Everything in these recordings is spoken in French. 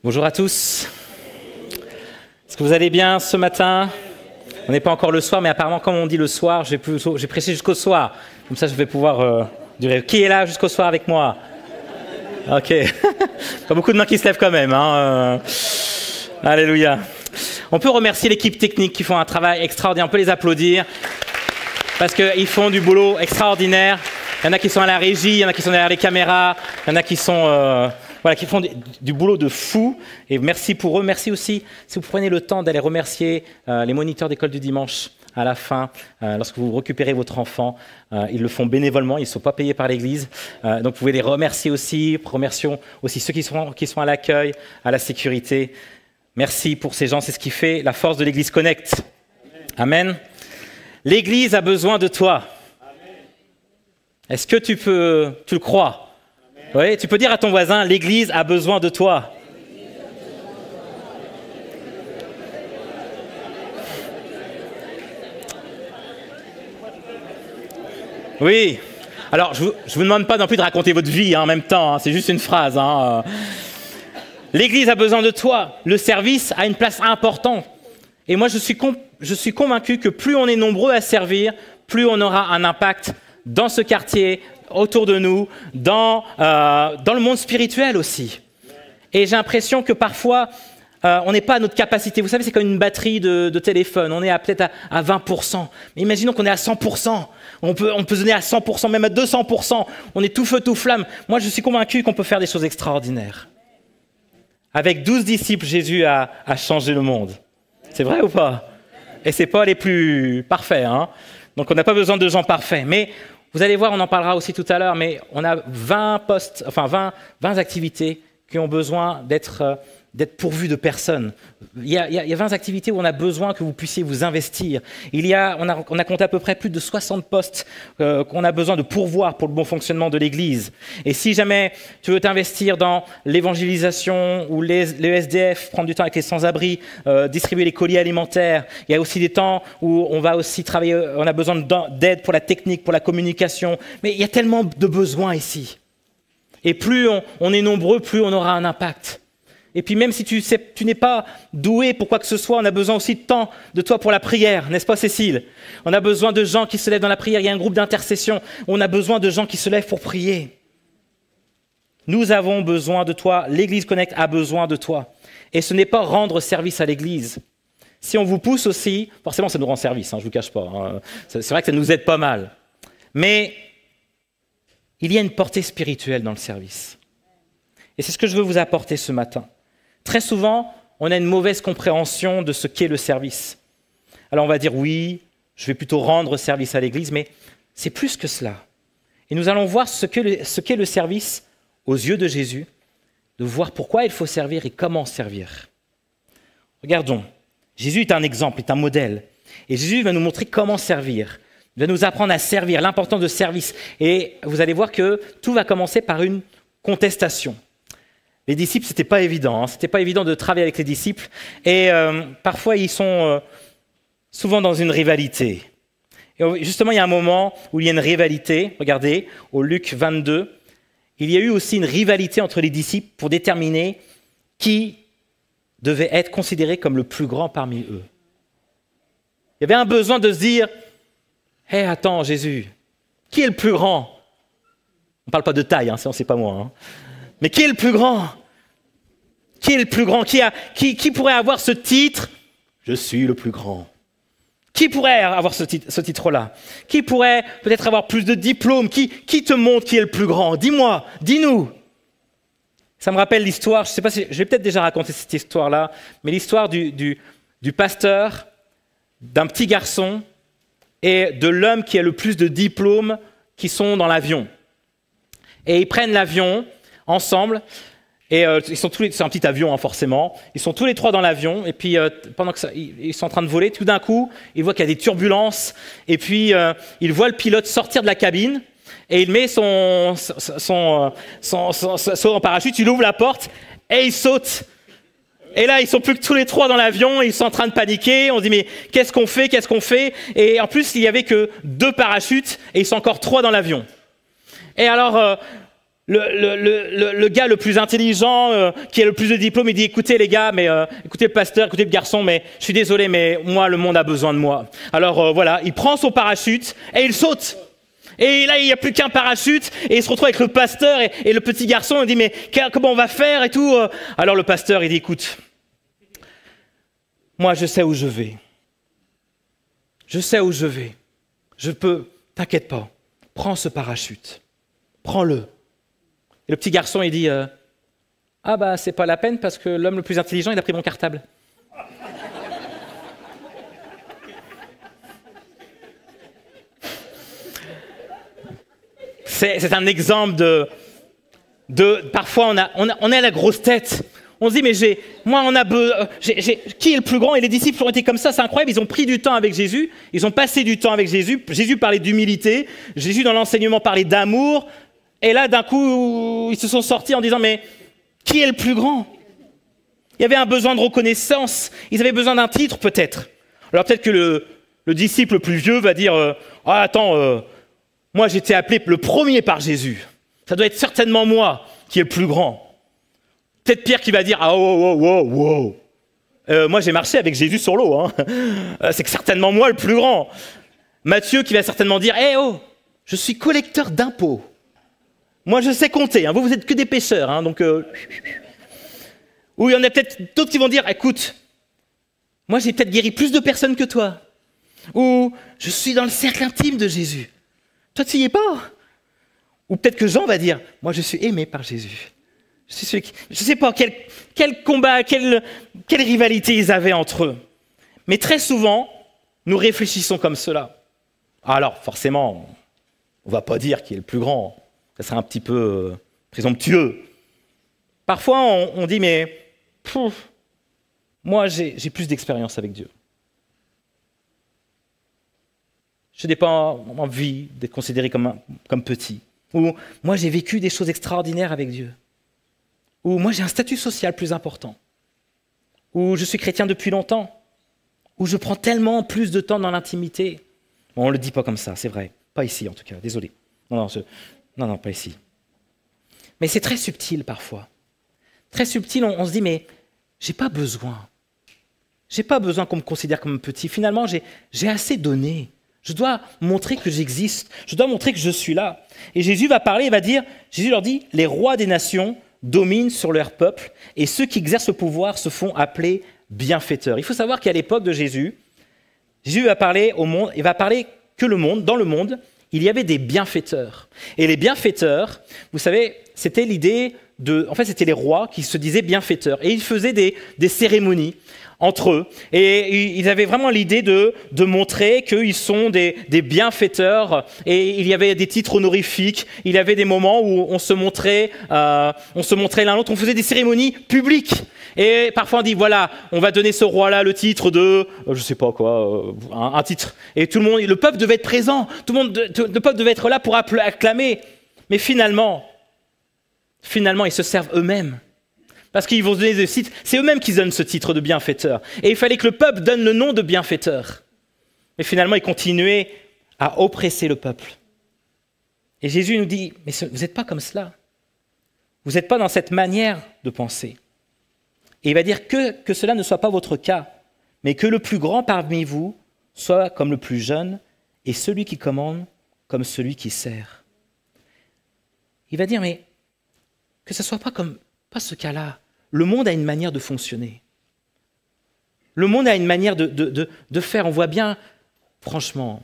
Bonjour à tous. Est-ce que vous allez bien ce matin? On n'est pas encore le soir, mais apparemment, comme on dit le soir, j'ai prêché jusqu'au soir. Comme ça, je vais pouvoir durer. Qui est là jusqu'au soir avec moi? Ok. Pas beaucoup de mains qui se lèvent quand même. Alléluia. On peut remercier l'équipe technique qui font un travail extraordinaire. On peut les applaudir parce qu'ils font du boulot extraordinaire. Il y en a qui sont à la régie, il y en a qui sont derrière les caméras, il y en a qui sont... qui font du boulot de fou, et merci pour eux. Merci aussi si vous prenez le temps d'aller remercier les moniteurs d'école du dimanche à la fin, lorsque vous récupérez votre enfant. Ils le font bénévolement, ils ne sont pas payés par l'Église. Donc vous pouvez les remercier aussi. Remercions aussi ceux qui sont à l'accueil, à la sécurité. Merci pour ces gens, c'est ce qui fait la force de l'Église Connect. Amen. L'Église a besoin de toi. Est-ce que tu le crois? Oui, tu peux dire à ton voisin, l'Église a besoin de toi. Oui. Alors, je vous demande pas non plus de raconter votre vie en même temps, c'est juste une phrase. L'Église a besoin de toi. Le service a une place importante. Et moi, je suis convaincu que plus on est nombreux à servir, plus on aura un impact dans ce quartier, autour de nous, dans le monde spirituel aussi. Et j'ai l'impression que parfois, on n'est pas à notre capacité. Vous savez, c'est comme une batterie de téléphone. On est peut-être à 20%. Mais imaginons qu'on est à 100%. On peut donner à 100%, même à 200%. On est tout feu, tout flamme. Moi, je suis convaincu qu'on peut faire des choses extraordinaires. Avec 12 disciples, Jésus a changé le monde. C'est vrai ou pas? Et ce n'est pas les plus parfaits. Donc, on n'a pas besoin de gens parfaits. Mais vous allez voir, on en parlera aussi tout à l'heure, mais on a 20 activités qui ont besoin d'être pourvues de personnes. Il y a 20 activités où on a besoin que vous puissiez vous investir. On a compté à peu près plus de 60 postes qu'on a besoin de pourvoir pour le bon fonctionnement de l'Église. Et si jamais tu veux t'investir dans l'évangélisation ou les SDF, prendre du temps avec les sans-abri, distribuer les colis alimentaires, il y a aussi des temps où on va aussi travailler, on a besoin d'aide pour la technique, pour la communication. Mais il y a tellement de besoins ici. Et plus on est nombreux, plus on aura un impact. Et puis même si tu n'es pas doué pour quoi que ce soit, on a besoin aussi de temps de toi pour la prière, n'est-ce pas Cécile? On a besoin de gens qui se lèvent dans la prière, il y a un groupe d'intercession, on a besoin de gens qui se lèvent pour prier. Nous avons besoin de toi, l'Église Connect a besoin de toi. Et ce n'est pas rendre service à l'Église. Si on vous pousse aussi, forcément ça nous rend service, je ne vous cache pas. C'est vrai que ça nous aide pas mal. Mais il y a une portée spirituelle dans le service. Et c'est ce que je veux vous apporter ce matin. Très souvent, on a une mauvaise compréhension de ce qu'est le service. Alors on va dire oui, je vais plutôt rendre service à l'Église, mais c'est plus que cela. Et nous allons voir ce qu'est le service aux yeux de Jésus, de voir pourquoi il faut servir et comment servir. Regardons, Jésus est un exemple, est un modèle. Et Jésus va nous montrer comment servir. Il va nous apprendre à servir, l'importance de service. Et vous allez voir que tout va commencer par une contestation. Les disciples, c'était pas évident. C'était pas évident de travailler avec les disciples. Et parfois, ils sont souvent dans une rivalité. Et justement, il y a un moment où il y a une rivalité. Regardez, au Luc 22, il y a eu aussi une rivalité entre les disciples pour déterminer qui devait être considéré comme le plus grand parmi eux. Il y avait un besoin de se dire « Hé, attends, Jésus, qui est le plus grand ?» On ne parle pas de taille, sinon c'est pas moi. Mais qui est le plus grand? Qui est le plus grand? Qui pourrait avoir ce titre? Je suis le plus grand. Qui pourrait avoir ce titre-là? Qui pourrait peut-être avoir plus de diplômes? Qui te montre qui est le plus grand? Dis-moi, dis-nous. Ça me rappelle l'histoire, je ne sais pas si je vais peut-être déjà raconter cette histoire-là, mais l'histoire du pasteur, d'un petit garçon et de l'homme qui a le plus de diplômes qui sont dans l'avion. Et ils prennent l'avion ensemble, et ils sont c'est un petit avion forcément, ils sont tous les trois dans l'avion, et puis pendant ils sont en train de voler, tout d'un coup, ils voient qu'il y a des turbulences, et puis ils voient le pilote sortir de la cabine, et il met son saut en parachute, il ouvre la porte, et il saute. Et là, ils sont plus que tous les trois dans l'avion, ils sont en train de paniquer, on se dit mais qu'est-ce qu'on fait? Et en plus, il n'y avait que 2 parachutes, et ils sont encore 3 dans l'avion. Et alors... le gars le plus intelligent, qui a le plus de diplômes, il dit, écoutez les gars, mais écoutez le pasteur, écoutez le garçon, mais je suis désolé, mais moi, le monde a besoin de moi. Alors voilà, il prend son parachute et il saute. Et là, il n'y a plus qu'un parachute, et il se retrouve avec le pasteur et le petit garçon, il dit, mais comment on va faire et tout. Alors le pasteur, il dit, écoute, moi je sais où je vais. Je sais où je vais. Je peux, t'inquiète pas, prends ce parachute, prends-le. Et le petit garçon, il dit, ah bah c'est pas la peine parce que l'homme le plus intelligent, il a pris mon cartable. C'est un exemple de parfois on est à la grosse tête. On se dit, mais qui est le plus grand? Et les disciples ont été comme ça, c'est incroyable. Ils ont pris du temps avec Jésus, ils ont passé du temps avec Jésus. Jésus parlait d'humilité, Jésus dans l'enseignement parlait d'amour. Et là, d'un coup, ils se sont sortis en disant, mais qui est le plus grand? Il y avait un besoin de reconnaissance, ils avaient besoin d'un titre peut-être. Alors peut-être que le disciple le plus vieux va dire, ah attends, moi j'étais appelé le premier par Jésus. Ça doit être certainement moi qui est le plus grand. Peut-être Pierre qui va dire, ah wow. Moi j'ai marché avec Jésus sur l'eau, hein. C'est que certainement moi le plus grand. Matthieu qui va certainement dire, je suis collecteur d'impôts. Moi, je sais compter. Hein. Vous êtes que des pêcheurs. Hein, donc, Ou il y en a peut-être d'autres qui vont dire, écoute, moi, j'ai peut-être guéri plus de personnes que toi. Ou je suis dans le cercle intime de Jésus. Toi, tu n'y es pas. Ou peut-être que Jean va dire, moi, je suis aimé par Jésus. Je suis celui qui... Je ne sais pas quel combat, quelle rivalité ils avaient entre eux. Mais très souvent, nous réfléchissons comme cela. Alors, forcément, on ne va pas dire qui est le plus grand. Ça serait un petit peu présomptueux. Parfois, on dit, mais moi, j'ai plus d'expérience avec Dieu. Je n'ai pas envie d'être considéré comme petit. Ou moi, j'ai vécu des choses extraordinaires avec Dieu. Ou moi, j'ai un statut social plus important. Ou je suis chrétien depuis longtemps. Ou je prends tellement plus de temps dans l'intimité. Bon, on ne le dit pas comme ça, c'est vrai. Pas ici, en tout cas, désolé. Non, pas ici. Mais c'est très subtil parfois. Très subtil, on se dit, mais j'ai pas besoin. J'ai pas besoin qu'on me considère comme petit. Finalement, j'ai assez donné. Je dois montrer que j'existe. Je dois montrer que je suis là. Et Jésus va parler, il va dire, Jésus leur dit, les rois des nations dominent sur leur peuple et ceux qui exercent le pouvoir se font appeler bienfaiteurs. Il faut savoir qu'à l'époque de Jésus, Jésus va parler au monde, il va parler que dans le monde, il y avait des bienfaiteurs. Et les bienfaiteurs, vous savez, c'était l'idée c'était les rois qui se disaient bienfaiteurs. Et ils faisaient des cérémonies entre eux. Et ils avaient vraiment l'idée de montrer qu'ils sont des bienfaiteurs. Et il y avait des titres honorifiques. Il y avait des moments où on se montrait l'un l'autre. On faisait des cérémonies publiques. Et parfois on dit, voilà, on va donner ce roi-là le titre de, je sais pas quoi, un titre. Et le peuple devait être présent. Le peuple devait être là pour acclamer. Mais finalement, ils se servent eux-mêmes. Parce qu'ils vont se donner des titres. C'est eux-mêmes qui donnent ce titre de bienfaiteur. Et il fallait que le peuple donne le nom de bienfaiteur. Mais finalement, ils continuaient à oppresser le peuple. Et Jésus nous dit, mais vous n'êtes pas comme cela. Vous n'êtes pas dans cette manière de penser. Et il va dire que cela ne soit pas votre cas, mais que le plus grand parmi vous soit comme le plus jeune, et celui qui commande comme celui qui sert. Il va dire, mais que ce ne soit pas ce cas-là. Le monde a une manière de fonctionner. Le monde a une manière de faire. On voit bien, franchement,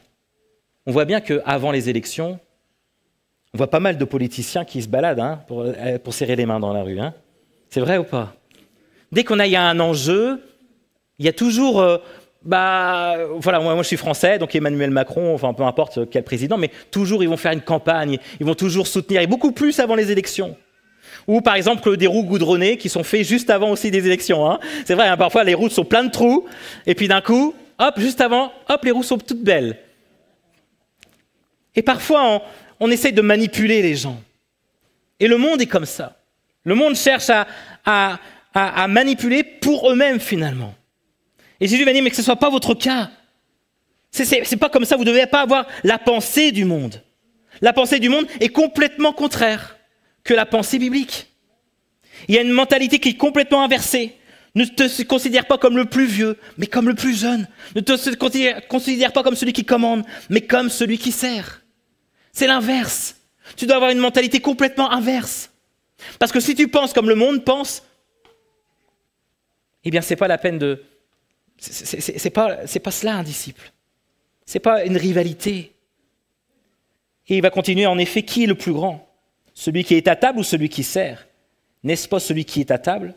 qu'avant les élections, on voit pas mal de politiciens qui se baladent pour serrer les mains dans la rue. Hein. C'est vrai ou pas? Dès qu'on a un enjeu, il y a toujours... moi je suis français, donc Emmanuel Macron, enfin peu importe quel président, mais toujours ils vont faire une campagne, ils vont toujours soutenir, et beaucoup plus avant les élections. Ou par exemple des roues goudronnées qui sont faites juste avant aussi des élections. Hein. C'est vrai, parfois les routes sont pleines de trous, et puis d'un coup, juste avant, les roues sont toutes belles. Et parfois, on essaye de manipuler les gens. Et le monde est comme ça. Le monde cherche à manipuler pour eux-mêmes finalement. Et Jésus va dire, mais que ce ne soit pas votre cas. C'est pas comme ça, vous ne devez pas avoir la pensée du monde. La pensée du monde est complètement contraire. que la pensée biblique. Il y a une mentalité qui est complètement inversée. Ne te considère pas comme le plus vieux, mais comme le plus jeune. Ne te considère pas comme celui qui commande, mais comme celui qui sert. C'est l'inverse. Tu dois avoir une mentalité complètement inverse. Parce que si tu penses comme le monde pense, eh bien, c'est pas la peine de... C'est pas cela un disciple. C'est pas une rivalité. Et il va continuer, en effet, qui est le plus grand? Celui qui est à table ou celui qui sert? N'est-ce pas celui qui est à table?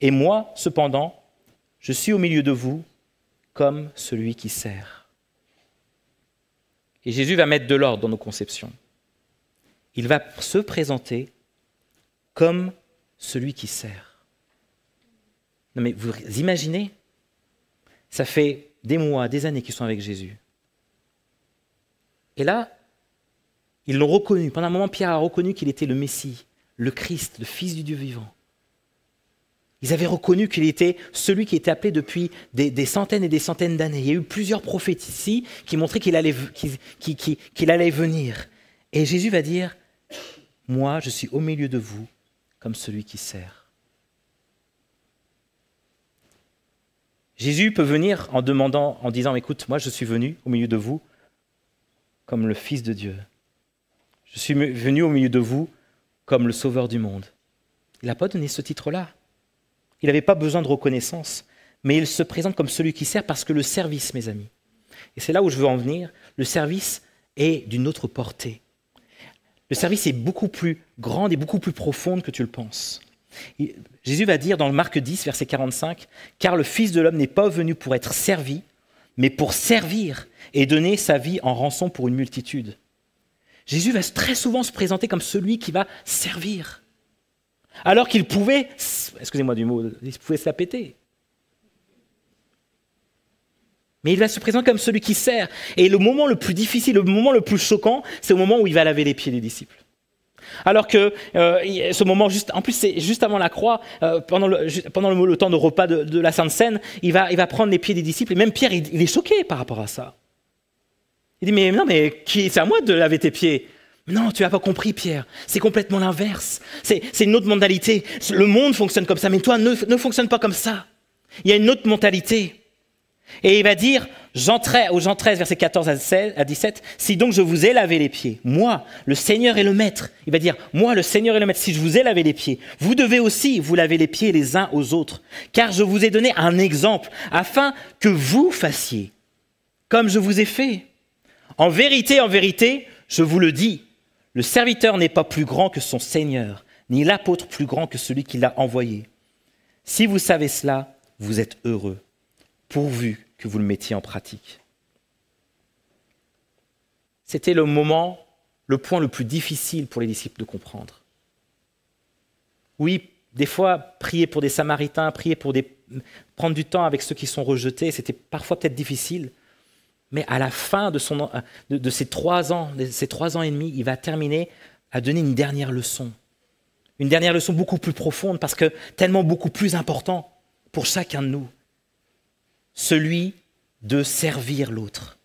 Et moi, cependant, je suis au milieu de vous comme celui qui sert. Et Jésus va mettre de l'ordre dans nos conceptions. Il va se présenter comme celui qui sert. Non mais vous imaginez, ça fait des mois, des années qu'ils sont avec Jésus. Et là, ils l'ont reconnu. Pendant un moment, Pierre a reconnu qu'il était le Messie, le Christ, le Fils du Dieu vivant. Ils avaient reconnu qu'il était celui qui était appelé depuis des centaines et des centaines d'années. Il y a eu plusieurs prophéties qui montraient qu'il allait venir. Et Jésus va dire, « Moi, je suis au milieu de vous comme celui qui sert. » Jésus peut venir en demandant, en disant, « Écoute, moi je suis venu au milieu de vous comme le Fils de Dieu. Je suis venu au milieu de vous comme le Sauveur du monde. » Il n'a pas donné ce titre-là. Il n'avait pas besoin de reconnaissance, mais il se présente comme celui qui sert parce que le service, mes amis, et c'est là où je veux en venir, le service est d'une autre portée. Le service est beaucoup plus grande et beaucoup plus profonde que tu le penses. Jésus va dire dans Marc 10, verset 45, « Car le Fils de l'homme n'est pas venu pour être servi, mais pour servir et donner sa vie en rançon pour une multitude. » Jésus va très souvent se présenter comme celui qui va servir. Alors qu'il pouvait, excusez-moi du mot, il pouvait se la péter. Mais il va se présenter comme celui qui sert. Et le moment le plus difficile, le moment le plus choquant, c'est au moment où il va laver les pieds des disciples. Alors que ce moment, en plus c'est juste avant la croix, pendant le temps de repas de la Sainte Seine, il va prendre les pieds des disciples. Et même Pierre, il est choqué par rapport à ça. Il dit, mais non, mais c'est à moi de laver tes pieds. Non, tu n'as pas compris, Pierre. C'est complètement l'inverse. C'est une autre mentalité. Le monde fonctionne comme ça, mais toi, ne fonctionne pas comme ça. Il y a une autre mentalité. Et il va dire, Jean 13, versets 14 à 17, « Si donc je vous ai lavé les pieds, moi, le Seigneur et le Maître, il va dire, moi, le Seigneur et le Maître, si je vous ai lavé les pieds, vous devez aussi vous laver les pieds les uns aux autres, car je vous ai donné un exemple, afin que vous fassiez comme je vous ai fait. En vérité, je vous le dis, le serviteur n'est pas plus grand que son Seigneur, ni l'apôtre plus grand que celui qui l'a envoyé. Si vous savez cela, vous êtes heureux, pourvu que vous le mettiez en pratique. » C'était le point le plus difficile pour les disciples de comprendre. Oui, des fois, prier pour des Samaritains, prendre du temps avec ceux qui sont rejetés, c'était parfois peut-être difficile. Mais à la fin de ces 3 ans et demi, il va terminer à donner une dernière leçon. Une dernière leçon beaucoup plus profonde, parce que tellement beaucoup plus important pour chacun de nous. Celui de servir l'autre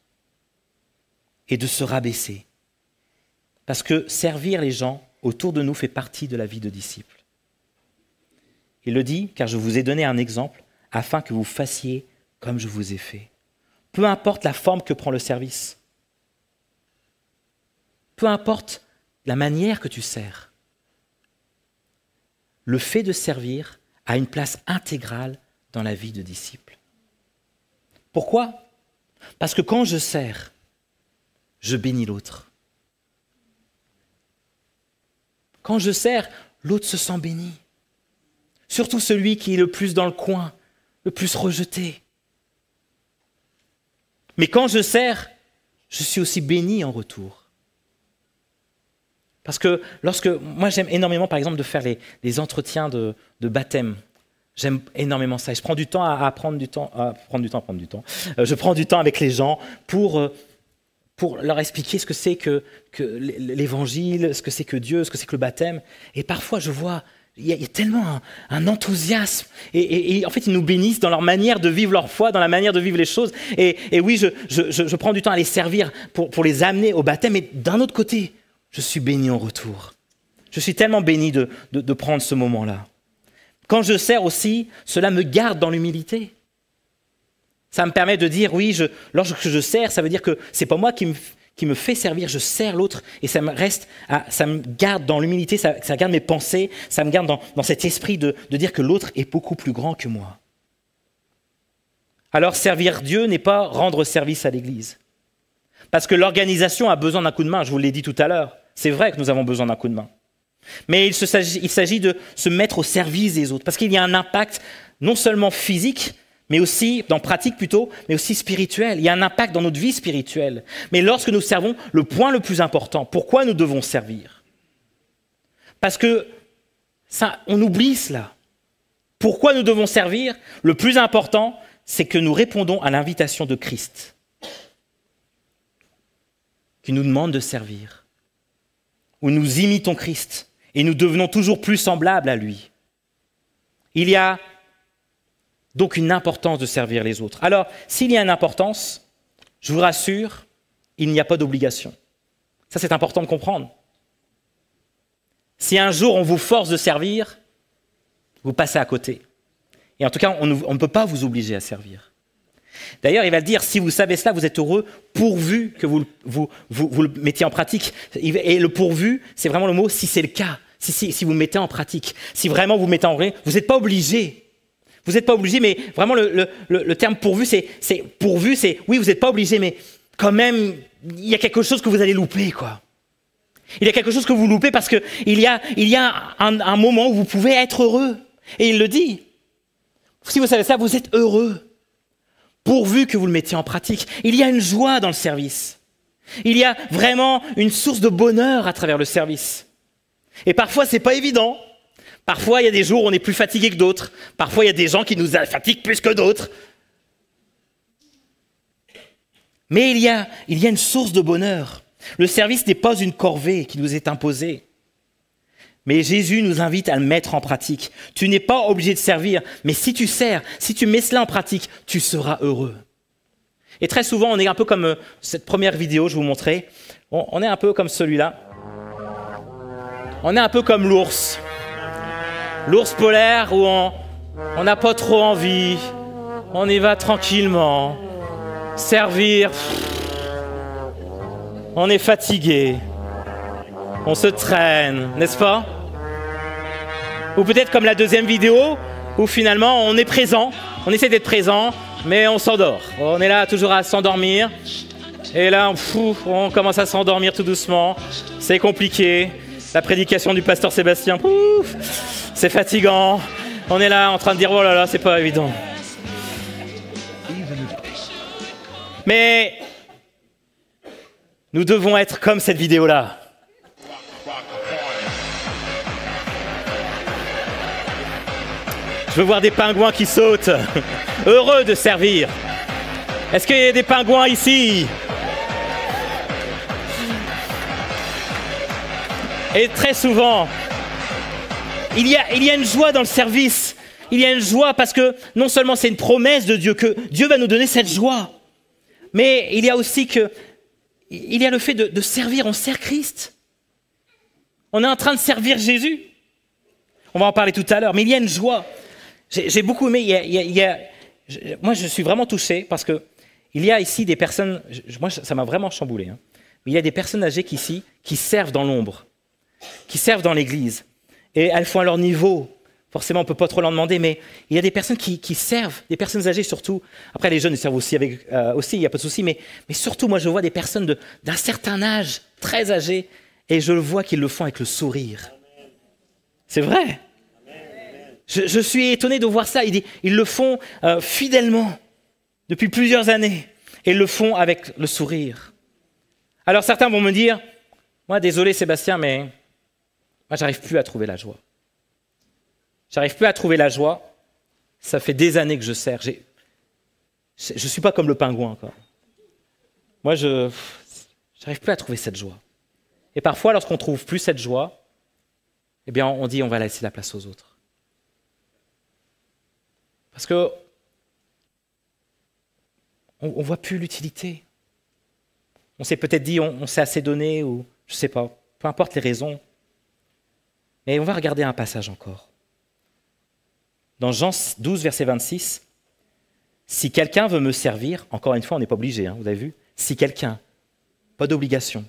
et de se rabaisser. Parce que servir les gens autour de nous fait partie de la vie de disciple. Il le dit, car je vous ai donné un exemple, afin que vous fassiez comme je vous ai fait. Peu importe la forme que prend le service. Peu importe la manière que tu sers. Le fait de servir a une place intégrale dans la vie de disciple. Pourquoi? Parce que quand je sers, je bénis l'autre. Quand je sers, l'autre se sent béni. Surtout celui qui est le plus dans le coin, le plus rejeté. Mais quand je sers, je suis aussi béni en retour. Parce que moi j'aime énormément par exemple de faire les entretiens de baptême. J'aime énormément ça. Et je prends du temps à prendre du temps. Je prends du temps avec les gens pour leur expliquer ce que c'est que l'évangile, ce que c'est que Dieu, ce que c'est que le baptême. Et parfois je vois, il y a tellement un enthousiasme. Et en fait, ils nous bénissent dans leur manière de vivre leur foi, dans la manière de vivre les choses. Et oui, je prends du temps à les servir pour les amener au baptême. Mais d'un autre côté, je suis béni en retour. Je suis tellement béni de prendre ce moment-là. Quand je sers aussi, cela me garde dans l'humilité. Ça me permet de dire, oui, lorsque je sers, ça veut dire que c'est pas moi qui me fait servir, je sers l'autre et ça me garde dans l'humilité, ça garde mes pensées, ça me garde dans cet esprit de dire que l'autre est beaucoup plus grand que moi. Alors servir Dieu n'est pas rendre service à l'Église. Parce que l'organisation a besoin d'un coup de main, je vous l'ai dit tout à l'heure. C'est vrai que nous avons besoin d'un coup de main. Mais il s'agit de se mettre au service des autres, parce qu'il y a un impact non seulement physique, mais aussi, dans pratique plutôt, mais aussi spirituel. Il y a un impact dans notre vie spirituelle. Mais lorsque nous servons, le point le plus important, pourquoi nous devons servir? Parce que on oublie cela. Pourquoi nous devons servir? Le plus important, c'est que nous répondons à l'invitation de Christ, qui nous demande de servir, où nous imitons Christ et nous devenons toujours plus semblables à lui. Il y a donc une importance de servir les autres. Alors, s'il y a une importance, je vous rassure, il n'y a pas d'obligation. Ça, c'est important de comprendre. Si un jour on vous force de servir, vous passez à côté. Et en tout cas, on ne peut pas vous obliger à servir. D'ailleurs, il va dire, si vous savez cela, vous êtes heureux, pourvu que vous le mettiez en pratique. Et le pourvu, c'est vraiment le mot, si c'est le cas, si vous le mettez en pratique. Si vraiment vous mettez en vrai, vous n'êtes pas obligé. Vous n'êtes pas obligé, mais vraiment le terme pourvu, c'est pourvu, c'est oui, vous n'êtes pas obligé, mais quand même, il y a quelque chose que vous allez louper, quoi. Il y a quelque chose que vous loupez parce qu'il y a un moment où vous pouvez être heureux. Et il le dit. Si vous savez ça, vous êtes heureux. Pourvu que vous le mettiez en pratique. Il y a une joie dans le service. Il y a vraiment une source de bonheur à travers le service. Et parfois, c'est pas évident. Parfois, il y a des jours où on est plus fatigué que d'autres. Parfois, il y a des gens qui nous fatiguent plus que d'autres. Mais il y a une source de bonheur. Le service n'est pas une corvée qui nous est imposée. Mais Jésus nous invite à le mettre en pratique. Tu n'es pas obligé de servir, mais si tu sers, si tu mets cela en pratique, tu seras heureux. Et très souvent, on est un peu comme cette première vidéo, je vous montrais. On est un peu comme celui-là. On est un peu comme l'ours. L'ours polaire où on n'a pas trop envie. On y va tranquillement. Servir. On est fatigué. On se traîne, n'est-ce pas? Ou peut-être comme la deuxième vidéo, où finalement on est présent, on essaie d'être présent, mais on s'endort. On est là toujours à s'endormir. Et là, on commence à s'endormir tout doucement. C'est compliqué. La prédication du pasteur Sébastien, c'est fatigant. On est là en train de dire, oh là là, c'est pas évident. Mais nous devons être comme cette vidéo-là. Je veux voir des pingouins qui sautent, heureux de servir. Est-ce qu'il y a des pingouins ici? Et très souvent, il y a une joie dans le service. Il y a une joie parce que non seulement c'est une promesse de Dieu, que Dieu va nous donner cette joie, mais il y a aussi le fait de servir, on sert Christ. On est en train de servir Jésus. On va en parler tout à l'heure, mais il y a une joie. J'ai beaucoup aimé, moi je suis vraiment touché parce que il y a ici des personnes, moi ça m'a vraiment chamboulé, hein, mais il y a des personnes âgées ici qui servent dans l'ombre, qui servent dans l'église, et elles font à leur niveau. Forcément, on ne peut pas trop leur demander, mais il y a des personnes qui servent, des personnes âgées surtout. Après, les jeunes ils servent aussi, aussi, il n'y a pas de souci, mais surtout, moi je vois des personnes d'un certain âge, très âgées, et je le vois qu'ils le font avec le sourire. C'est vrai. Je suis étonné de voir ça. Ils le font fidèlement depuis plusieurs années. Et ils le font avec le sourire. Alors certains vont me dire, moi désolé Sébastien, mais moi j'arrive plus à trouver la joie. J'arrive plus à trouver la joie. Ça fait des années que je sers. Je ne suis pas comme le pingouin encore. Moi je n'arrive plus à trouver cette joie. Et parfois lorsqu'on ne trouve plus cette joie, eh bien on dit on va laisser la place aux autres. Parce que on voit plus l'utilité. On s'est peut-être dit on s'est assez donné ou je sais pas, peu importe les raisons. Et on va regarder un passage encore. Dans Jean 12, verset 26, « Si quelqu'un veut me servir, encore une fois, on n'est pas obligé, vous avez vu, si quelqu'un, pas d'obligation,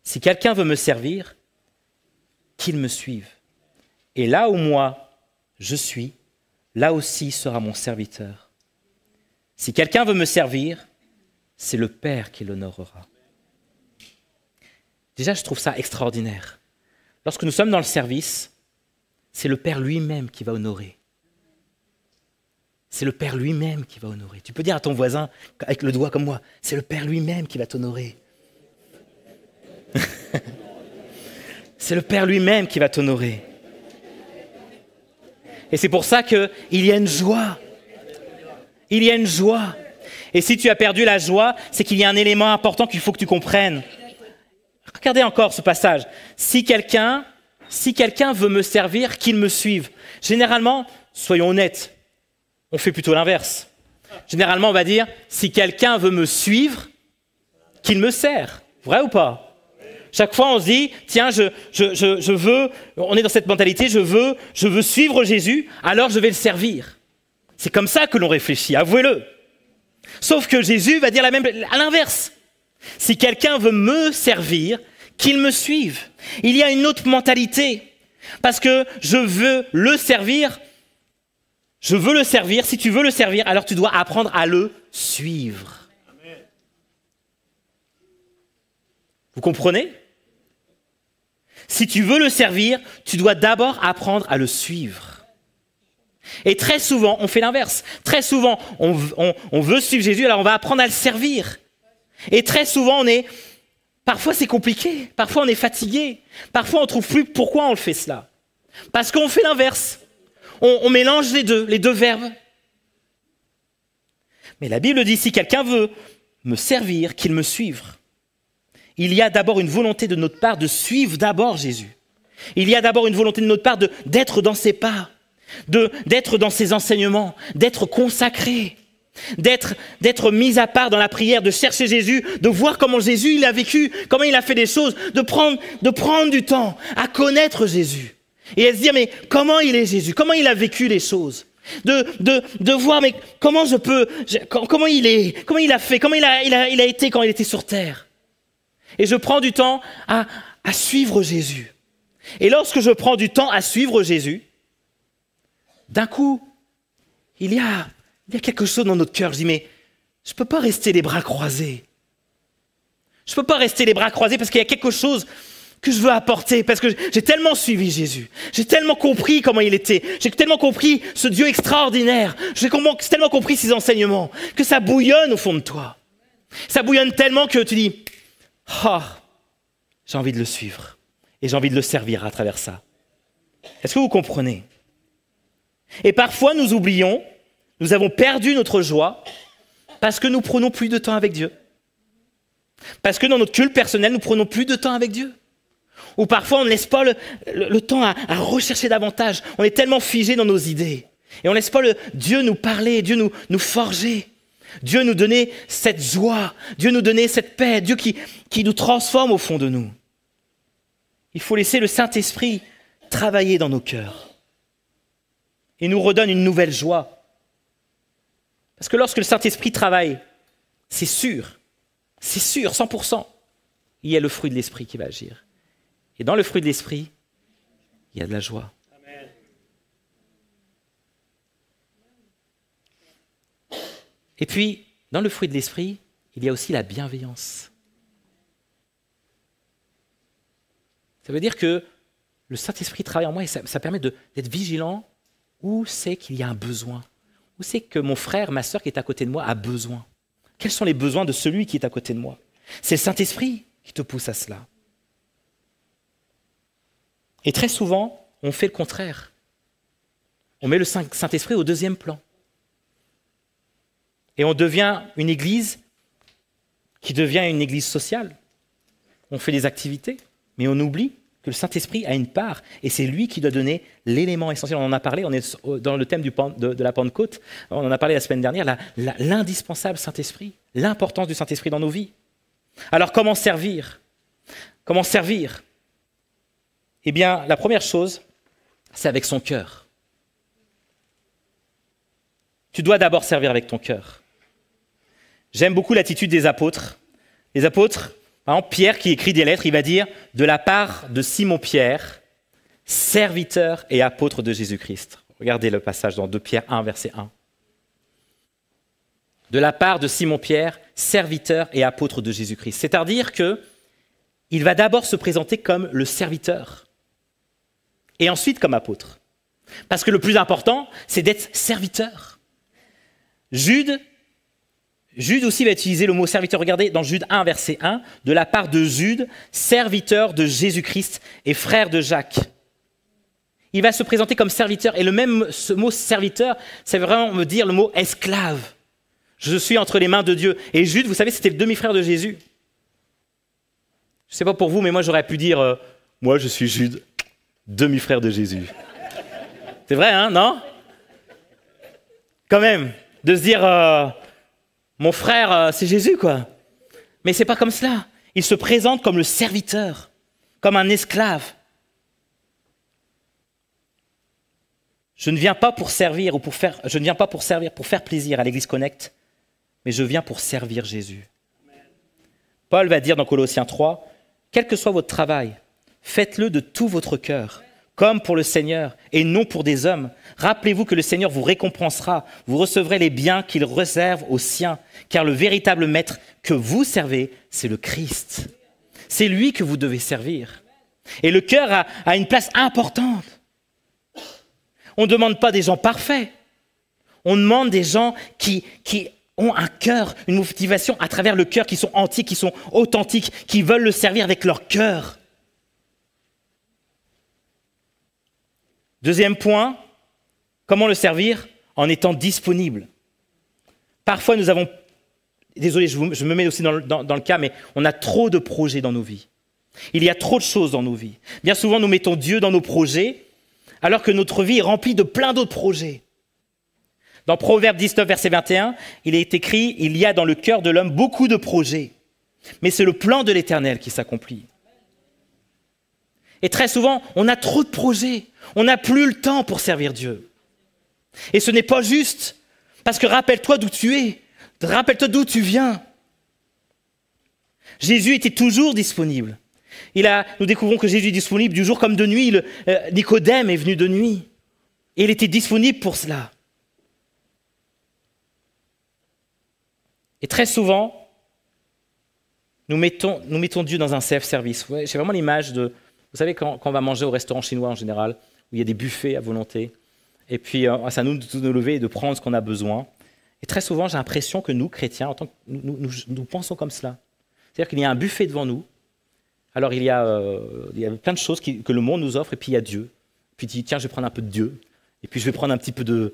si quelqu'un veut me servir, qu'il me suive. Et là où moi, je suis, là aussi sera mon serviteur. Si quelqu'un veut me servir, c'est le Père qui l'honorera. » Déjà, je trouve ça extraordinaire. Lorsque nous sommes dans le service, c'est le Père lui-même qui va honorer. C'est le Père lui-même qui va honorer. Tu peux dire à ton voisin, avec le doigt comme moi, c'est le Père lui-même qui va t'honorer. C'est le Père lui-même qui va t'honorer. Et c'est pour ça qu'il y a une joie. Il y a une joie. Et si tu as perdu la joie, c'est qu'il y a un élément important qu'il faut que tu comprennes. Regardez encore ce passage. Si quelqu'un veut me servir, qu'il me suive. Généralement, soyons honnêtes, on fait plutôt l'inverse. Généralement, on va dire, si quelqu'un veut me suivre, qu'il me sert. Vrai ou pas ? Chaque fois, on se dit, tiens, je veux, on est dans cette mentalité, je veux suivre Jésus, alors je vais le servir. C'est comme ça que l'on réfléchit, avouez-le. Sauf que Jésus va dire à l'inverse. Si quelqu'un veut me servir, qu'il me suive. Il y a une autre mentalité. Parce que je veux le servir. Si tu veux le servir, alors tu dois apprendre à le suivre. Amen. Vous comprenez ? Si tu veux le servir, tu dois d'abord apprendre à le suivre. Et très souvent, on fait l'inverse. Très souvent, on veut suivre Jésus, alors on va apprendre à le servir. Et très souvent, parfois c'est compliqué, parfois on est fatigué, parfois on ne trouve plus pourquoi on le fait cela. Parce qu'on fait l'inverse. On mélange les deux verbes. Mais la Bible dit, si quelqu'un veut me servir, qu'il me suive. Il y a d'abord une volonté de notre part de suivre d'abord Jésus. Il y a d'abord une volonté de notre part d'être dans ses pas, d'être dans ses enseignements, d'être consacré, d'être mis à part dans la prière, de chercher Jésus, de voir comment Jésus il a vécu, comment il a fait des choses, de prendre du temps à connaître Jésus. Et à se dire, mais comment il est Jésus? Comment il a vécu les choses? De voir, mais comment comment il a fait, comment il a été quand il était sur terre. Et je prends du temps à suivre Jésus. Et lorsque je prends du temps à suivre Jésus, d'un coup, il y a quelque chose dans notre cœur. Je dis, mais je ne peux pas rester les bras croisés. Je ne peux pas rester les bras croisés parce qu'il y a quelque chose que je veux apporter, parce que j'ai tellement suivi Jésus, j'ai tellement compris comment il était, j'ai tellement compris ce Dieu extraordinaire, j'ai tellement compris ses enseignements, que ça bouillonne au fond de toi. Ça bouillonne tellement que tu dis, j'ai envie de le suivre, et j'ai envie de le servir à travers ça. Est-ce que vous comprenez? Et parfois nous oublions, nous avons perdu notre joie, parce que nous prenons plus de temps avec Dieu. Parce que dans notre culte personnel, nous prenons plus de temps avec Dieu. Ou parfois, on ne laisse pas le temps à rechercher davantage. On est tellement figé dans nos idées. Et on ne laisse pas Dieu nous parler, Dieu nous forger. Dieu nous donner cette joie, Dieu nous donner cette paix, Dieu qui nous transforme au fond de nous. Il faut laisser le Saint-Esprit travailler dans nos cœurs. Et nous redonne une nouvelle joie. Parce que lorsque le Saint-Esprit travaille, c'est sûr, 100%, il y a le fruit de l'Esprit qui va agir. Et dans le fruit de l'Esprit, il y a de la joie. Amen. Et puis, dans le fruit de l'Esprit, il y a aussi la bienveillance. Ça veut dire que le Saint-Esprit travaille en moi et ça permet d'être vigilant où c'est qu'il y a un besoin. Où c'est que mon frère, ma sœur qui est à côté de moi a besoin. Quels sont les besoins de celui qui est à côté de moi? C'est le Saint-Esprit qui te pousse à cela. Et très souvent, on fait le contraire. On met le Saint-Esprit au deuxième plan. Et on devient une église qui devient une église sociale. On fait des activités, mais on oublie que le Saint-Esprit a une part, et c'est lui qui doit donner l'élément essentiel. On en a parlé, on est dans le thème de la Pentecôte, on en a parlé la semaine dernière, l'indispensable Saint-Esprit, l'importance du Saint-Esprit dans nos vies. Alors comment servir? Comment servir? Eh bien, la première chose, c'est avec son cœur. Tu dois d'abord servir avec ton cœur. J'aime beaucoup l'attitude des apôtres. Les apôtres, par exemple, Pierre qui écrit des lettres, il va dire « de la part de Simon-Pierre, serviteur et apôtre de Jésus-Christ ». Regardez le passage dans 2 Pierre 1, verset 1. De la part de Simon-Pierre, serviteur et apôtre de Jésus-Christ. C'est-à-dire qu'il va d'abord se présenter comme le serviteur et ensuite comme apôtre. Parce que le plus important, c'est d'être serviteur. Jude aussi va utiliser le mot serviteur. Regardez dans Jude 1, verset 1, de la part de Jude, serviteur de Jésus-Christ et frère de Jacques. Il va se présenter comme serviteur. Et ce mot serviteur, c'est vraiment me dire le mot esclave. Je suis entre les mains de Dieu. Et Jude, vous savez, c'était le demi-frère de Jésus. Je ne sais pas pour vous, mais moi j'aurais pu dire, moi je suis Jude, demi-frère de Jésus. C'est vrai, hein, non? Quand même, de se dire, mon frère, c'est Jésus, quoi. Mais c'est pas comme cela. Il se présente comme le serviteur, comme un esclave. Je ne viens pas pour servir pour faire plaisir à l'Église Connect, mais je viens pour servir Jésus. Paul va dire dans Colossiens 3, « Quel que soit votre travail, faites-le de tout votre cœur, comme pour le Seigneur et non pour des hommes. Rappelez-vous que le Seigneur vous récompensera, vous recevrez les biens qu'il réserve aux siens, car le véritable maître que vous servez, c'est le Christ. C'est lui que vous devez servir. » Et le cœur a une place importante. On ne demande pas des gens parfaits. On demande des gens qui ont un cœur, une motivation à travers le cœur, qui sont entiers, qui sont authentiques, qui veulent le servir avec leur cœur. Deuxième point, comment le servir? En étant disponible. Parfois, nous avons... Désolé, je me mets aussi dans le cas, mais on a trop de projets dans nos vies. Il y a trop de choses dans nos vies. Bien souvent, nous mettons Dieu dans nos projets, alors que notre vie est remplie de plein d'autres projets. Dans Proverbe 19, verset 21, il est écrit « Il y a dans le cœur de l'homme beaucoup de projets, mais c'est le plan de l'Éternel qui s'accomplit. » Et très souvent, on a trop de projets. On n'a plus le temps pour servir Dieu. Et ce n'est pas juste, parce que rappelle-toi d'où tu es. Rappelle-toi d'où tu viens. Jésus était toujours disponible. Nous découvrons que Jésus est disponible du jour comme de nuit. Nicodème est venu de nuit. Et il était disponible pour cela. Et très souvent, nous mettons Dieu dans un self-service. Ouais, j'ai vraiment l'image de... Vous savez, quand on va manger au restaurant chinois en général, où il y a des buffets à volonté, et puis c'est à nous de nous lever et de prendre ce qu'on a besoin. Et très souvent, j'ai l'impression que nous, chrétiens, en tant que nous pensons comme cela. C'est-à-dire qu'il y a un buffet devant nous. Alors il y a plein de choses que le monde nous offre, et puis il y a Dieu. Puis tu dis, tiens, je vais prendre un peu de Dieu, et puis je vais prendre un petit peu de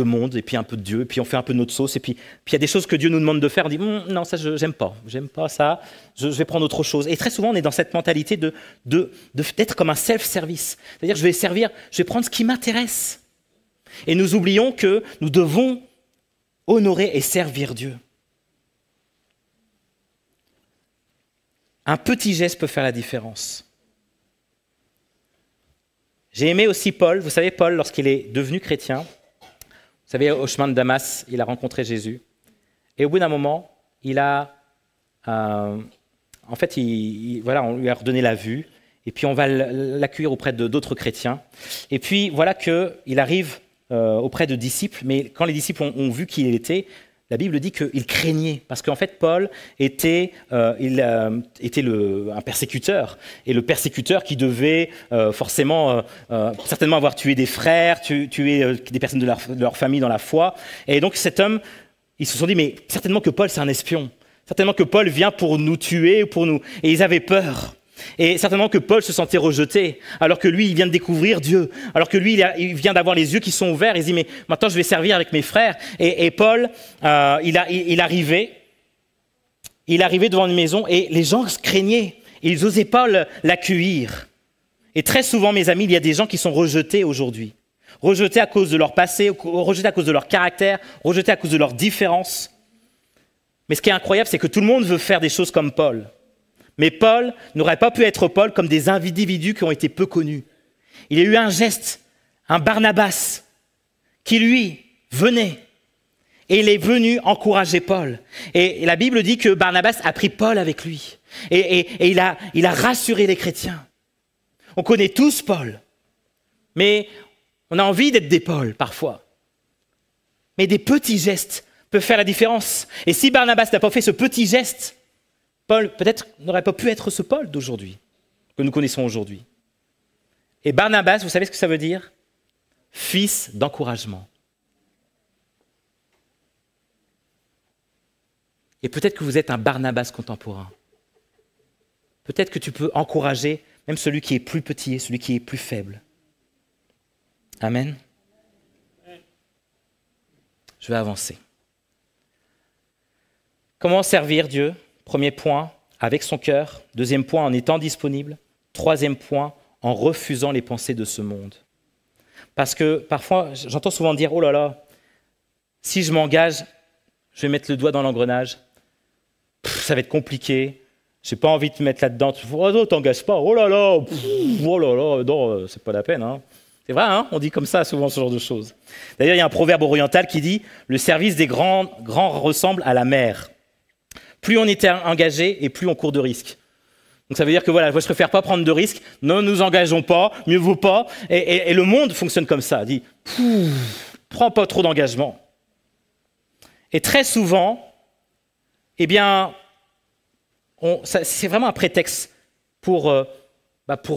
monde, et puis un peu de Dieu, et puis on fait un peu de notre sauce, et puis il y a des choses que Dieu nous demande de faire, on dit, non, ça, j'aime pas ça, je vais prendre autre chose. Et très souvent, on est dans cette mentalité d'être comme un self-service. C'est-à-dire, je vais prendre ce qui m'intéresse. Et nous oublions que nous devons honorer et servir Dieu. Un petit geste peut faire la différence. J'ai aimé aussi Paul. Vous savez, Paul, lorsqu'il est devenu chrétien, vous savez, au chemin de Damas, il a rencontré Jésus. Et au bout d'un moment, on lui a redonné la vue. Et puis, on va l'accueillir auprès d'autres chrétiens. Et puis, voilà qu'il arrive auprès de disciples. Mais quand les disciples ont vu qui il était, la Bible dit qu'il craignait, parce qu'en fait, Paul était un persécuteur, et le persécuteur qui devait certainement avoir tué des frères, tué des personnes de leur famille dans la foi. Et donc cet homme, ils se sont dit, mais certainement que Paul, c'est un espion. Certainement que Paul vient pour nous tuer, et ils avaient peur. Et certainement que Paul se sentait rejeté, alors que lui, il vient de découvrir Dieu, alors que lui, il vient d'avoir les yeux qui sont ouverts, et il se dit, mais maintenant, je vais servir avec mes frères. Et Paul, il arrivait devant une maison, et les gens craignaient, et ils n'osaient pas l'accueillir. Et très souvent, mes amis, il y a des gens qui sont rejetés aujourd'hui. Rejetés à cause de leur passé, rejetés à cause de leur caractère, rejetés à cause de leurs différences. Mais ce qui est incroyable, c'est que tout le monde veut faire des choses comme Paul. Mais Paul n'aurait pas pu être Paul comme des individus qui ont été peu connus. Il y a eu un geste, un Barnabas, qui lui venait. Et il est venu encourager Paul. Et la Bible dit que Barnabas a pris Paul avec lui. Et il a rassuré les chrétiens. On connaît tous Paul. Mais on a envie d'être des Paul parfois. Mais des petits gestes peuvent faire la différence. Et si Barnabas n'a pas fait ce petit geste, Paul peut-être n'aurait pas pu être ce Paul d'aujourd'hui, que nous connaissons aujourd'hui. Et Barnabas, vous savez ce que ça veut dire? Fils d'encouragement. Et peut-être que vous êtes un Barnabas contemporain. Peut-être que tu peux encourager même celui qui est plus petit, celui qui est plus faible. Amen. Je vais avancer. Comment servir Dieu? Premier point, avec son cœur. Deuxième point, en étant disponible. Troisième point, en refusant les pensées de ce monde. Parce que parfois, j'entends souvent dire « Oh là là, si je m'engage, je vais mettre le doigt dans l'engrenage. Ça va être compliqué. Je n'ai pas envie de te mettre là-dedans. Oh non, t'engages pas. Oh là là, non, c'est pas la peine. Hein. » C'est vrai, hein, on dit comme ça souvent ce genre de choses. D'ailleurs, il y a un proverbe oriental qui dit « Le service des grands ressemble à la mer. Plus on est engagé et plus on court de risques. » Donc ça veut dire que voilà, je préfère pas prendre de risques, ne nous engageons pas, mieux vaut pas. Et le monde fonctionne comme ça, dit « Prends pas trop d'engagement. » Et très souvent, eh bien, c'est vraiment un prétexte pour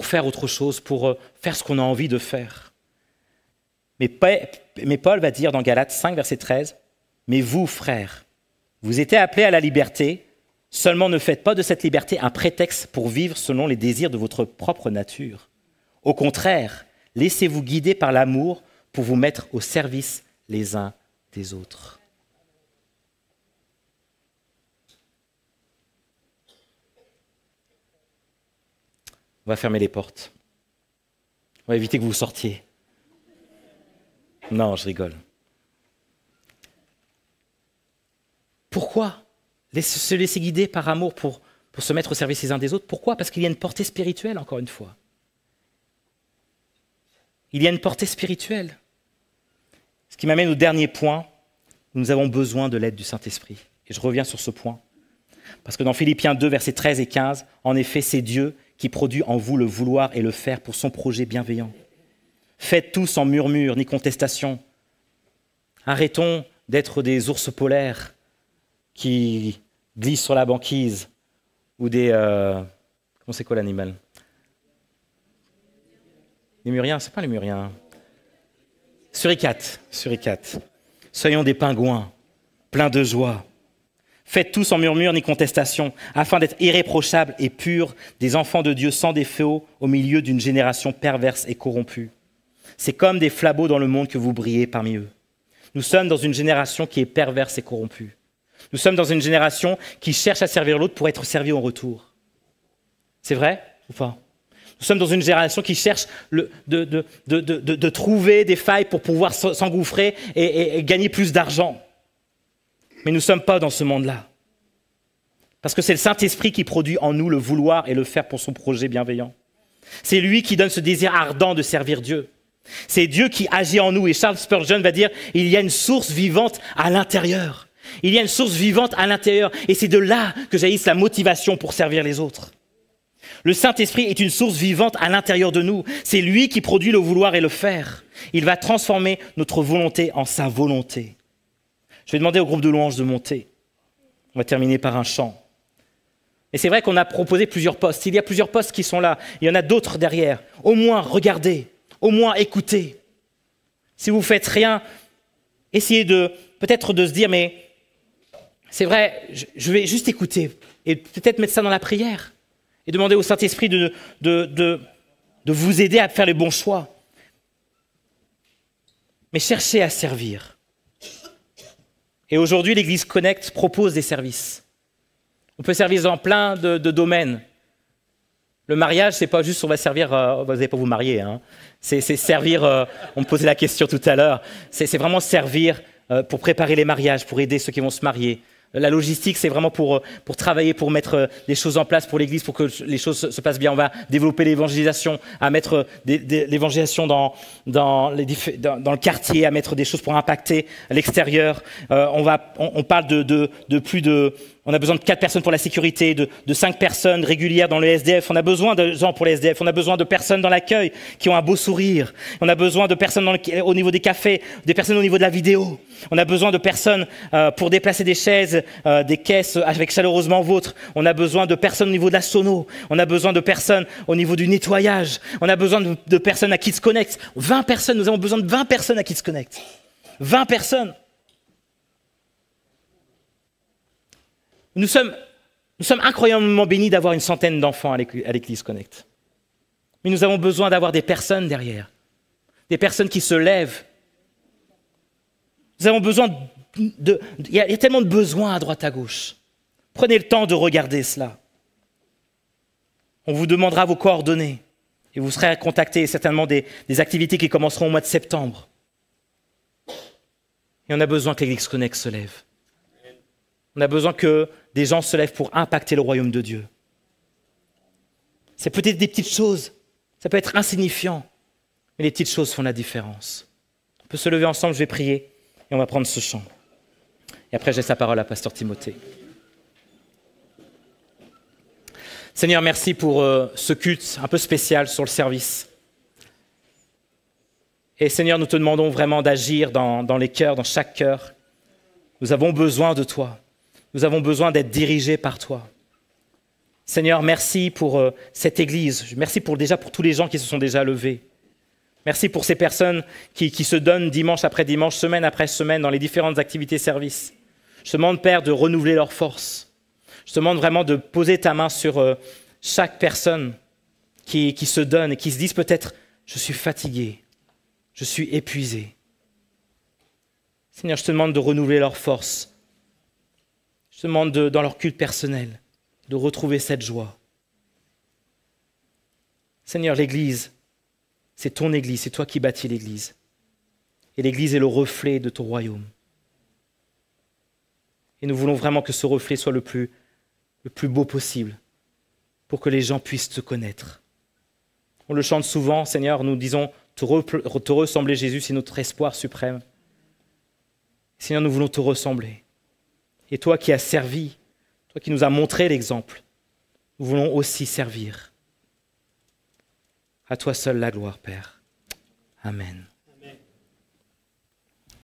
faire autre chose, pour faire ce qu'on a envie de faire. Mais Paul va dire dans Galates 5, verset 13, « Mais vous, frères, vous êtes appelés à la liberté, seulement ne faites pas de cette liberté un prétexte pour vivre selon les désirs de votre propre nature. Au contraire, laissez-vous guider par l'amour pour vous mettre au service les uns des autres. » On va fermer les portes. On va éviter que vous sortiez. Non, je rigole. Pourquoi se laisser guider par amour pour se mettre au service les uns des autres? Pourquoi? Parce qu'il y a une portée spirituelle, encore une fois. Il y a une portée spirituelle. Ce qui m'amène au dernier point. Nous avons besoin de l'aide du Saint-Esprit. Et je reviens sur ce point. Parce que dans Philippiens 2, versets 13 et 15, en effet, c'est Dieu qui produit en vous le vouloir et le faire pour son projet bienveillant. Faites tout sans murmure ni contestation. Arrêtons d'être des ours polaires qui glissent sur la banquise ou des... comment c'est quoi l'animal? Les muriens, c'est pas les muriens. Suricates. Soyons des pingouins, pleins de joie. Faites tout sans murmure ni contestation, afin d'être irréprochables et purs, des enfants de Dieu sans défaut au milieu d'une génération perverse et corrompue. C'est comme des flambeaux dans le monde que vous brillez parmi eux. Nous sommes dans une génération qui est perverse et corrompue. Nous sommes dans une génération qui cherche à servir l'autre pour être servi en retour. C'est vrai ou pas? Nous sommes dans une génération qui cherche de trouver des failles pour pouvoir s'engouffrer et gagner plus d'argent. Mais nous ne sommes pas dans ce monde-là. Parce que c'est le Saint-Esprit qui produit en nous le vouloir et le faire pour son projet bienveillant. C'est lui qui donne ce désir ardent de servir Dieu. C'est Dieu qui agit en nous. Et Charles Spurgeon va dire, il y a une source vivante à l'intérieur. Il y a une source vivante à l'intérieur. Et c'est de là que jaillisse la motivation pour servir les autres. Le Saint-Esprit est une source vivante à l'intérieur de nous. C'est lui qui produit le vouloir et le faire. Il va transformer notre volonté en sa volonté. Je vais demander au groupe de louanges de monter. On va terminer par un chant. Et c'est vrai qu'on a proposé plusieurs postes. Il y a plusieurs postes qui sont là. Il y en a d'autres derrière. Au moins, regardez. Au moins, écoutez. Si vous ne faites rien, essayez peut-être de se dire, mais c'est vrai, je vais juste écouter. Et peut-être mettre ça dans la prière. Et demander au Saint-Esprit de vous aider à faire les bons choix. Mais cherchez à servir. Et aujourd'hui, l'Église Connect propose des services. On peut servir dans plein de domaines. Le mariage, c'est pas juste on va servir, vous n'allez pas vous marier, hein. C'est servir, on me posait la question tout à l'heure, c'est vraiment servir pour préparer les mariages, pour aider ceux qui vont se marier, La logistique, c'est vraiment pour travailler, pour mettre des choses en place pour l'Église, pour que les choses se passent bien. On va développer l'évangélisation, à mettre l'évangélisation dans le quartier, à mettre des choses pour impacter l'extérieur. On parle de plus de... On a besoin de 4 personnes pour la sécurité, de 5 personnes régulières dans le SDF. On a besoin de gens pour les SDF. On a besoin de personnes dans l'accueil qui ont un beau sourire. On a besoin de personnes au niveau des cafés, des personnes au niveau de la vidéo. On a besoin de personnes pour déplacer des chaises, des caisses avec Chaleureusement Vôtre. On a besoin de personnes au niveau de la sono. On a besoin de personnes au niveau du nettoyage. On a besoin de personnes à Kids Connect. 20 personnes, nous avons besoin de 20 personnes à Kids Connect. 20 personnes. Nous sommes incroyablement bénis d'avoir une centaine d'enfants à l'Église Connect. Mais nous avons besoin d'avoir des personnes derrière, des personnes qui se lèvent. Nous avons besoin il y a tellement de besoins à droite à gauche. Prenez le temps de regarder cela. On vous demandera vos coordonnées et vous serez contactés certainement des activités qui commenceront au mois de septembre. Et on a besoin que l'Église Connect se lève. On a besoin que des gens se lèvent pour impacter le royaume de Dieu. C'est peut-être des petites choses, ça peut être insignifiant, mais les petites choses font la différence. On peut se lever ensemble, je vais prier et on va prendre ce chant. Et après, je laisse la parole à Pasteur Timothée. Seigneur, merci pour ce culte un peu spécial sur le service. Et Seigneur, nous te demandons vraiment d'agir dans les cœurs, dans chaque cœur. Nous avons besoin de toi. Nous avons besoin d'être dirigés par toi. Seigneur, merci pour cette Église. Merci déjà pour tous les gens qui se sont déjà levés. Merci pour ces personnes qui se donnent dimanche après dimanche, semaine après semaine, dans les différentes activités services. Je te demande, Père, de renouveler leurs forces. Je te demande vraiment de poser ta main sur chaque personne qui se donne et qui se disent peut-être « je suis fatigué, je suis épuisé ». Seigneur, je te demande de renouveler leurs forces. Je te demande dans leur culte personnel de retrouver cette joie. Seigneur, l'Église, c'est ton Église, c'est toi qui bâtis l'Église. Et l'Église est le reflet de ton royaume. Et nous voulons vraiment que ce reflet soit le plus beau possible pour que les gens puissent te connaître. On le chante souvent, Seigneur, nous disons te ressembler, Jésus, c'est notre espoir suprême. Seigneur, nous voulons te ressembler. Et toi qui as servi, toi qui nous as montré l'exemple, nous voulons aussi servir. À toi seul la gloire, Père. Amen.